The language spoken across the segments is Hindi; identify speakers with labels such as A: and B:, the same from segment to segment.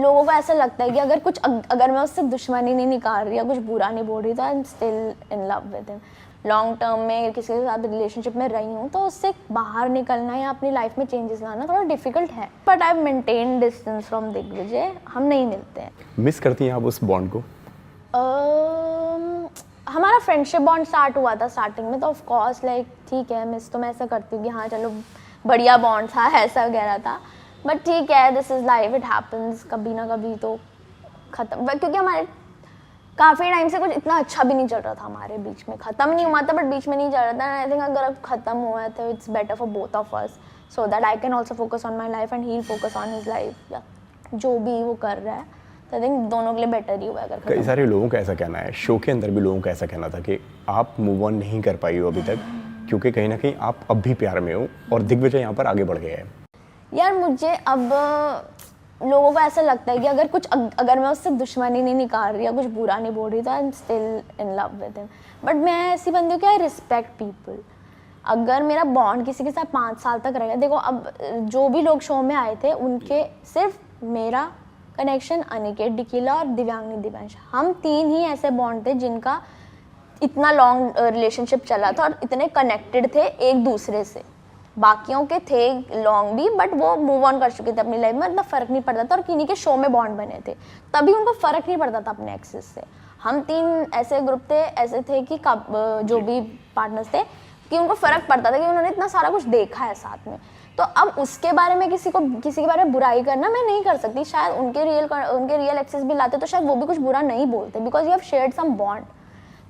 A: लोगों को ऐसा लगता है कि अगर मैं उससे दुश्मनी नहीं निकाल रही या कुछ बुरा नहीं बोल रही तो I am still in love with him. Long term में किसी के साथ रिलेशनशिप में रही हूँ तो उससे बाहर निकलना या अपनी लाइफ में चेंजेस लाना थोड़ा डिफिकल्ट है, but I maintain distance from Digvijay. हम नहीं मिलते हैं।
B: मिस करती हैं आप उस बॉन्ड को?
A: हमारा फ्रेंडशिप बॉन्ड स्टार्ट हुआ था स्टार्टिंग में, तो ऑफ कोर्स लाइक ठीक है, मिस तो मैं ऐसा करती हूँ कि हाँ चलो बढ़िया बॉन्ड था, ऐसा वगैरह था, बट ठीक है, this is life, it happens, कभी ना कभी तो ख़त्म। क्योंकि हमारे काफ़ी टाइम से कुछ इतना अच्छा भी नहीं चल रहा था हमारे बीच में, ख़त्म नहीं हुआ था बट बीच में नहीं चल रहा था। आई थिंक अगर अब ख़त्म हुआ है तो it's better for both of us, so that I can also focus on my life and he focus on his life, या जो भी वो कर रहा है। तो आई थिंक दोनों के लिए बेटर ही हुआ अगर।
B: कई सारे लोगों का ऐसा कहना है, शो के अंदर भी लोगों का ऐसा कहना था कि आप मूव ऑन नहीं कर पाई हो अभी तक, क्योंकि कहीं ना कहीं आप अब भी प्यार में हो और दिग्विजय यहाँ पर आगे बढ़ गया है।
A: यार मुझे अब लोगों को ऐसा लगता है कि अगर मैं उससे दुश्मनी नहीं निकाल रही या कुछ बुरा नहीं बोल रही तो I am still in love with him, but मैं ऐसी बंदी हूँ कि आई रिस्पेक्ट पीपल। अगर मेरा बॉन्ड किसी के साथ 5 साल तक रहेगा, देखो अब जो भी लोग शो में आए थे उनके सिर्फ मेरा कनेक्शन अनिकेत डिकीला और दिव्यांगनी दिव्यांश, हम 3 ही ऐसे बॉन्ड थे जिनका इतना लॉन्ग रिलेशनशिप चला था और इतने कनेक्टेड थे एक दूसरे से। बाकियों के थे लॉन्ग भी, बट वो मूव ऑन कर चुके थे अपनी लाइफ में, इतना फ़र्क नहीं पड़ता था, और किन्हीं के शो में बॉन्ड बने थे तभी उनको फ़र्क नहीं पड़ता था अपने एक्सेस से। हम 3 ऐसे ग्रुप थे, ऐसे थे कि जो भी पार्टनर्स थे कि उनको फ़र्क पड़ता था कि उन्होंने इतना सारा कुछ देखा है साथ में। तो अब उसके बारे में किसी के बारे में बुराई करना मैं नहीं कर सकती। शायद उनके रियल एक्सेस भी लाते तो शायद वो भी कुछ बुरा नहीं बोलते, because you have shared some bond.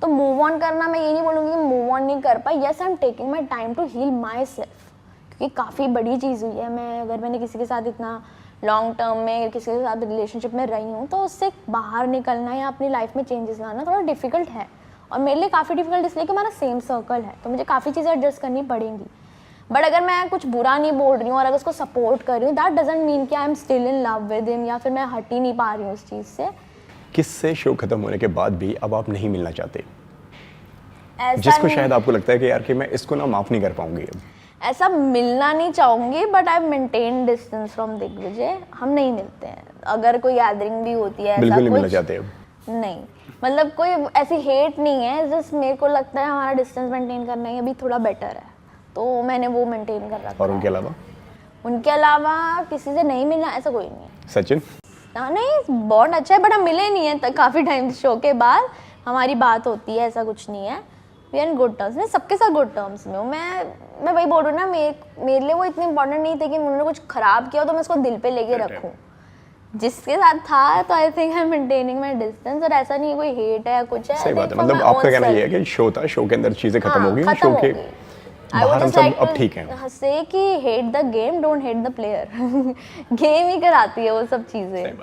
A: तो मूव ऑन करना, मैं ये नहीं बोलूँगी कि मूव ऑन नहीं कर पाई, yes I am taking my time to heal myself, क्योंकि काफ़ी बड़ी चीज़ हुई है। मैंने किसी के साथ इतना लॉन्ग टर्म में किसी के साथ रिलेशनशिप में रही हूँ तो उससे बाहर निकलना या अपनी लाइफ में चेंजेस लाना थोड़ा डिफिकल्ट है, और मेरे लिए काफ़ी डिफिकल्ट इसलिए कि हमारा सेम सर्कल है, तो मुझे काफ़ी चीज़ें एडजस्ट करनी पड़ेंगी। बट अगर मैं कुछ बुरा नहीं बोल रही हूँ और अगर उसको सपोर्ट कर रही हूँ, दैट डजंट मीन कि I am still in love with him या फिर मैं हट ही नहीं पा रही हूँ उस चीज़ से।
B: किससे शो खत्म होने के बाद भी अब आप नहीं मिलना चाहते, जिसको शायद आपको लगता है कि यार कि मैं इसको ना माफ़ नहीं कर पाऊंगी? अब
A: ऐसा मिलना नहीं चाहूँगी, but I maintain distance from Digvijay. हम नहीं मिलते हैं। अगर कोई गैदरिंग भी होती है,
B: बिल्कुल नहीं मिलना चाहते अब?
A: नहीं, मतलब कोई ऐसी हेट नहीं है, जस्ट मेरे को लगता है हमारा डिस्टेंस मेंटेन करना ही अभी थोड़ा बेटर है, तो मैंने वो मेंटेन कर रखा है।
B: और
A: उनके अलावा किसी से नहीं मिलना ऐसा कोई नहीं है।
B: सचिन?
A: नहीं, बॉन्ड अच्छा है, बट हम मिले नहीं है काफ़ी टाइम शो के बाद। हमारी बात होती है, ऐसा कुछ नहीं है। We are in good terms, मैं सबके साथ गुड टर्म्स में हूँ। मैं वही बोल रही हूँ ना, मेरे लिए वो इतनी इंपॉर्टेंट नहीं थे कि उन्होंने कुछ खराब किया तो मैं उसको दिल पे लेके रखूँ। जिसके साथ था तो I think I am maintaining my distance, और ऐसा नहीं कोई हेट है या कुछ है।
B: सही बात है, मतलब आपका कहना ये है कि शो था, शो के अंदर चीज़ें खत्म हो गई, शो के बाहर हम सब अब ठीक हैं।
A: से कि hate the game, don't hate the player. Game ही कराती है वो सब चीज़ें।